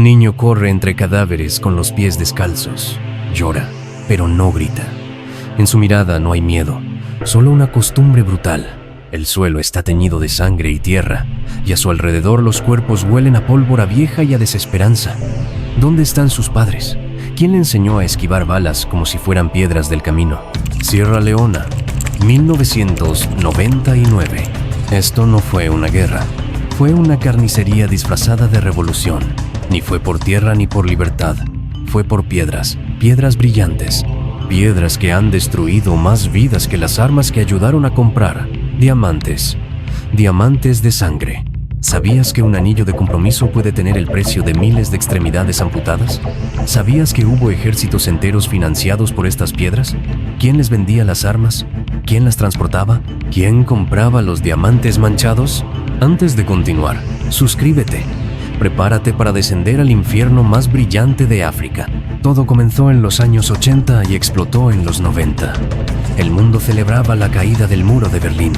Un niño corre entre cadáveres con los pies descalzos. Llora, pero no grita. En su mirada no hay miedo, solo una costumbre brutal. El suelo está teñido de sangre y tierra, y a su alrededor los cuerpos huelen a pólvora vieja y a desesperanza. ¿Dónde están sus padres? ¿Quién le enseñó a esquivar balas como si fueran piedras del camino? Sierra Leona, 1999. Esto no fue una guerra, fue una carnicería disfrazada de revolución. Ni fue por tierra ni por libertad, fue por piedras, piedras brillantes, piedras que han destruido más vidas que las armas que ayudaron a comprar. Diamantes, diamantes de sangre. ¿Sabías que un anillo de compromiso puede tener el precio de miles de extremidades amputadas? ¿Sabías que hubo ejércitos enteros financiados por estas piedras? ¿Quién les vendía las armas? ¿Quién las transportaba? ¿Quién compraba los diamantes manchados? Antes de continuar, suscríbete. Prepárate para descender al infierno más brillante de África. Todo comenzó en los años 80 y explotó en los 90. El mundo celebraba la caída del muro de Berlín,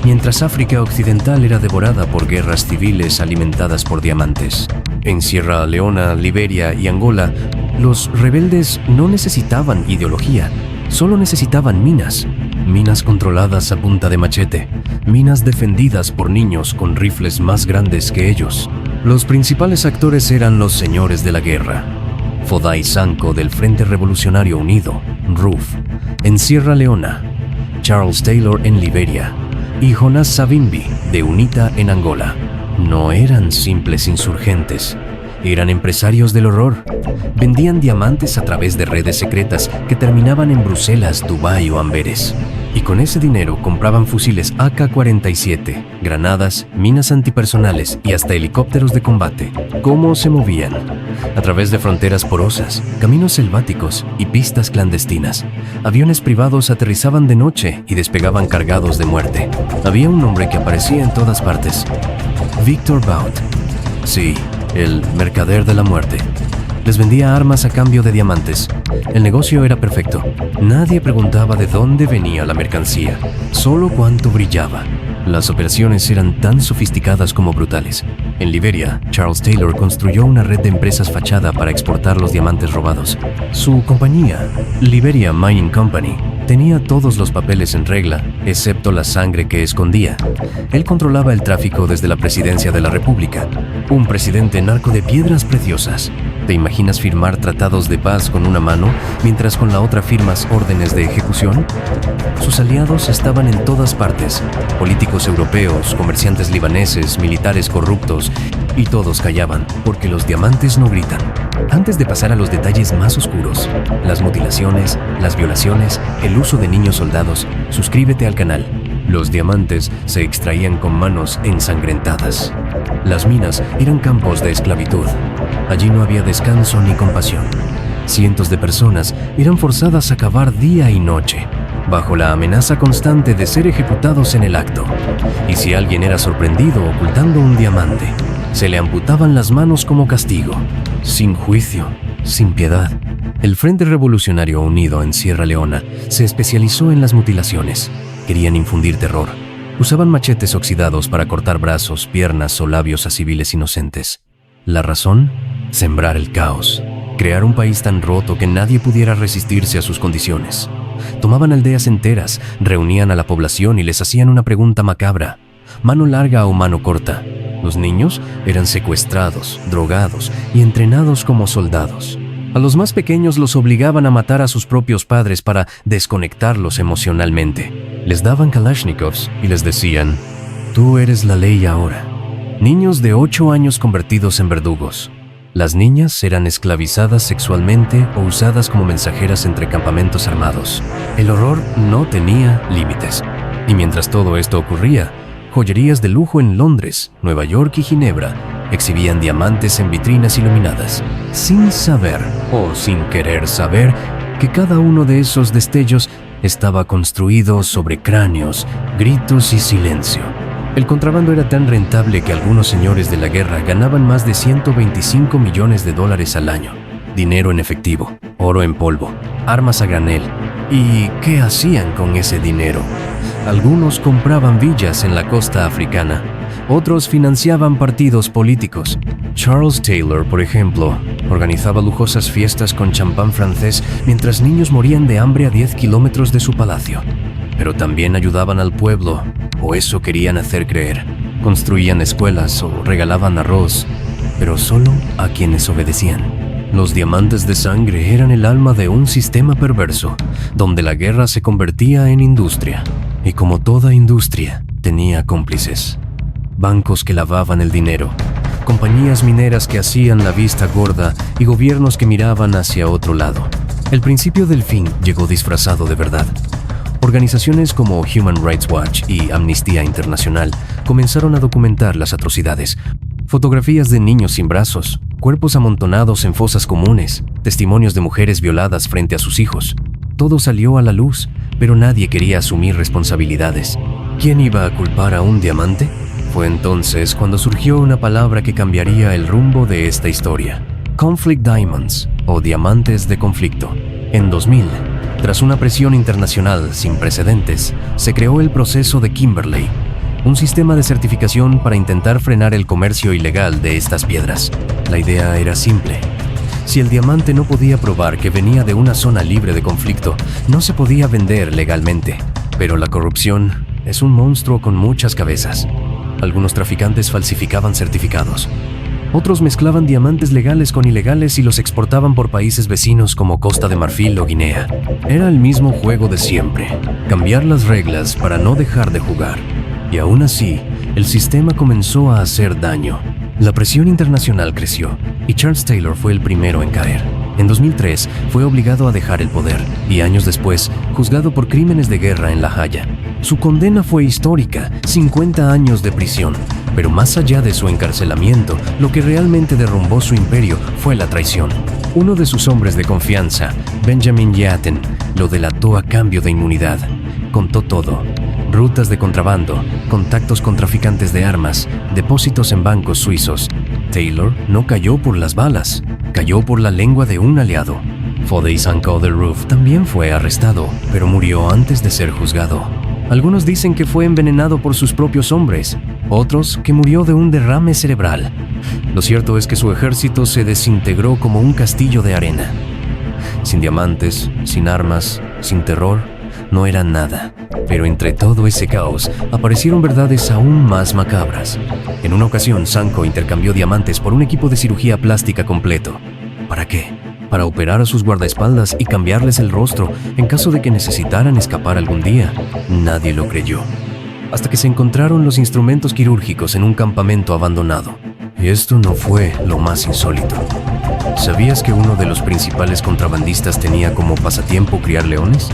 mientras África Occidental era devorada por guerras civiles alimentadas por diamantes. En Sierra Leona, Liberia y Angola, los rebeldes no necesitaban ideología, solo necesitaban minas. Minas controladas a punta de machete, minas defendidas por niños con rifles más grandes que ellos. Los principales actores eran los señores de la guerra. Foday Sanko del Frente Revolucionario Unido, RUF, en Sierra Leona, Charles Taylor en Liberia y Jonas Savimbi de UNITA en Angola. No eran simples insurgentes, eran empresarios del horror. Vendían diamantes a través de redes secretas que terminaban en Bruselas, Dubái o Amberes. Y con ese dinero compraban fusiles AK-47, granadas, minas antipersonales y hasta helicópteros de combate. ¿Cómo se movían? A través de fronteras porosas, caminos selváticos y pistas clandestinas. Aviones privados aterrizaban de noche y despegaban cargados de muerte. Había un hombre que aparecía en todas partes. Victor Bout. Sí, el mercader de la muerte. Les vendía armas a cambio de diamantes. El negocio era perfecto. Nadie preguntaba de dónde venía la mercancía, solo cuánto brillaba. Las operaciones eran tan sofisticadas como brutales. En Liberia, Charles Taylor construyó una red de empresas fachada para exportar los diamantes robados. Su compañía, Liberia Mining Company, tenía todos los papeles en regla, excepto la sangre que escondía. Él controlaba el tráfico desde la presidencia de la República. Un presidente narco de piedras preciosas. ¿Te imaginas firmar tratados de paz con una mano mientras con la otra firmas órdenes de ejecución? Sus aliados estaban en todas partes. Políticos europeos, comerciantes libaneses, militares corruptos, y todos callaban porque los diamantes no gritan. Antes de pasar a los detalles más oscuros, las mutilaciones, las violaciones, el uso de niños soldados, suscríbete al canal. Los diamantes se extraían con manos ensangrentadas. Las minas eran campos de esclavitud. Allí no había descanso ni compasión. Cientos de personas eran forzadas a cavar día y noche, bajo la amenaza constante de ser ejecutados en el acto. Y si alguien era sorprendido ocultando un diamante, se le amputaban las manos como castigo. Sin juicio, sin piedad. El Frente Revolucionario Unido en Sierra Leona se especializó en las mutilaciones. Querían infundir terror. Usaban machetes oxidados para cortar brazos, piernas o labios a civiles inocentes. ¿La razón? Sembrar el caos. Crear un país tan roto que nadie pudiera resistirse a sus condiciones. Tomaban aldeas enteras, reunían a la población y les hacían una pregunta macabra. ¿Mano larga o mano corta? Los niños eran secuestrados, drogados y entrenados como soldados. A los más pequeños los obligaban a matar a sus propios padres para desconectarlos emocionalmente. Les daban kalashnikovs y les decían, tú eres la ley ahora. Niños de 8 años convertidos en verdugos. Las niñas eran esclavizadas sexualmente o usadas como mensajeras entre campamentos armados. El horror no tenía límites. Y mientras todo esto ocurría, joyerías de lujo en Londres, Nueva York y Ginebra exhibían diamantes en vitrinas iluminadas, sin saber o sin querer saber que cada uno de esos destellos estaba construido sobre cráneos, gritos y silencio. El contrabando era tan rentable que algunos señores de la guerra ganaban más de $125 millones al año. Dinero en efectivo, oro en polvo, armas a granel. ¿Y qué hacían con ese dinero? Algunos compraban villas en la costa africana, Otros financiaban partidos políticos. Charles Taylor, por ejemplo, organizaba lujosas fiestas con champán francés mientras niños morían de hambre a 10 kilómetros de su palacio. Pero también ayudaban al pueblo, o eso querían hacer creer. Construían escuelas o regalaban arroz, pero solo a quienes obedecían. Los diamantes de sangre eran el alma de un sistema perverso, donde la guerra se convertía en industria. Y como toda industria, tenía cómplices. Bancos que lavaban el dinero, compañías mineras que hacían la vista gorda y gobiernos que miraban hacia otro lado. El principio del fin llegó disfrazado de verdad. Organizaciones como Human Rights Watch y Amnistía Internacional comenzaron a documentar las atrocidades. Fotografías de niños sin brazos, cuerpos amontonados en fosas comunes, testimonios de mujeres violadas frente a sus hijos. Todo salió a la luz, pero nadie quería asumir responsabilidades. ¿Quién iba a culpar a un diamante? Fue entonces cuando surgió una palabra que cambiaría el rumbo de esta historia: Conflict Diamonds, o diamantes de conflicto. En 2000, tras una presión internacional sin precedentes, se creó el proceso de Kimberley, un sistema de certificación para intentar frenar el comercio ilegal de estas piedras. La idea era simple. Si el diamante no podía probar que venía de una zona libre de conflicto, no se podía vender legalmente. Pero la corrupción es un monstruo con muchas cabezas. Algunos traficantes falsificaban certificados. Otros mezclaban diamantes legales con ilegales y los exportaban por países vecinos como Costa de Marfil o Guinea. Era el mismo juego de siempre, cambiar las reglas para no dejar de jugar. Y aún así, el sistema comenzó a hacer daño. La presión internacional creció y Charles Taylor fue el primero en caer. En 2003 fue obligado a dejar el poder y años después juzgado por crímenes de guerra en La Haya. Su condena fue histórica, 50 años de prisión. Pero más allá de su encarcelamiento, lo que realmente derrumbó su imperio fue la traición. Uno de sus hombres de confianza, Benjamin Yatten, lo delató a cambio de inmunidad. Contó todo: rutas de contrabando, contactos con traficantes de armas, depósitos en bancos suizos. Taylor no cayó por las balas, cayó por la lengua de un aliado. Foday Sankoh-the-Roof también fue arrestado, pero murió antes de ser juzgado. Algunos dicen que fue envenenado por sus propios hombres, otros que murió de un derrame cerebral. Lo cierto es que su ejército se desintegró como un castillo de arena. Sin diamantes, sin armas, sin terror, no era nada. Pero entre todo ese caos, aparecieron verdades aún más macabras. En una ocasión, Sankoh intercambió diamantes por un equipo de cirugía plástica completo. ¿Para qué? Para operar a sus guardaespaldas y cambiarles el rostro en caso de que necesitaran escapar algún día. Nadie lo creyó, hasta que se encontraron los instrumentos quirúrgicos en un campamento abandonado. Y esto no fue lo más insólito. ¿Sabías que uno de los principales contrabandistas tenía como pasatiempo criar leones?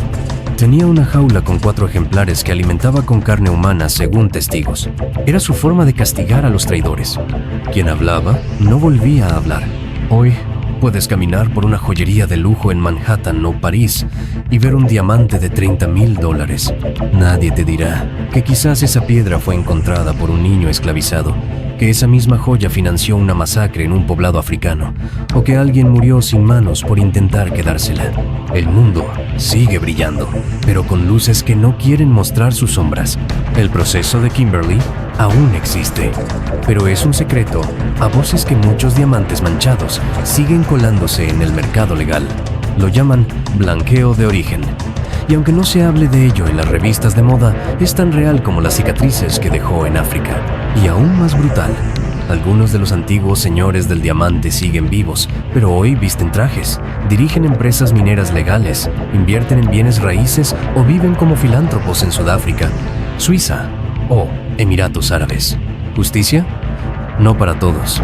Tenía una jaula con 4 ejemplares que alimentaba con carne humana, según testigos. Era su forma de castigar a los traidores. Quien hablaba no volvía a hablar. Hoy puedes caminar por una joyería de lujo en Manhattan o París y ver un diamante de $30,000. Nadie te dirá que quizás esa piedra fue encontrada por un niño esclavizado, que esa misma joya financió una masacre en un poblado africano, o que alguien murió sin manos por intentar quedársela. El mundo sigue brillando, pero con luces que no quieren mostrar sus sombras. El proceso de Kimberley aún existe, pero es un secreto a voces que muchos diamantes manchados siguen colándose en el mercado legal. Lo llaman blanqueo de origen. Y aunque no se hable de ello en las revistas de moda, es tan real como las cicatrices que dejó en África. Y aún más brutal, algunos de los antiguos señores del diamante siguen vivos, pero hoy visten trajes, dirigen empresas mineras legales, invierten en bienes raíces o viven como filántropos en Sudáfrica, Suiza o Emiratos Árabes. ¿Justicia? No para todos,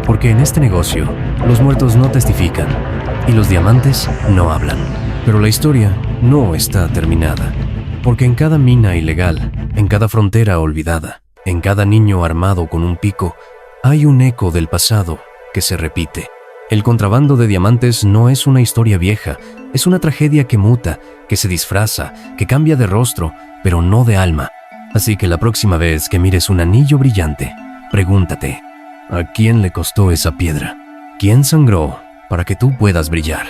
porque en este negocio los muertos no testifican y los diamantes no hablan. Pero la historia no está terminada, porque en cada mina ilegal, en cada frontera olvidada, en cada niño armado con un pico, hay un eco del pasado que se repite. El contrabando de diamantes no es una historia vieja, es una tragedia que muta, que se disfraza, que cambia de rostro, pero no de alma. Así que la próxima vez que mires un anillo brillante, pregúntate, ¿a quién le costó esa piedra? ¿Quién sangró para que tú puedas brillar?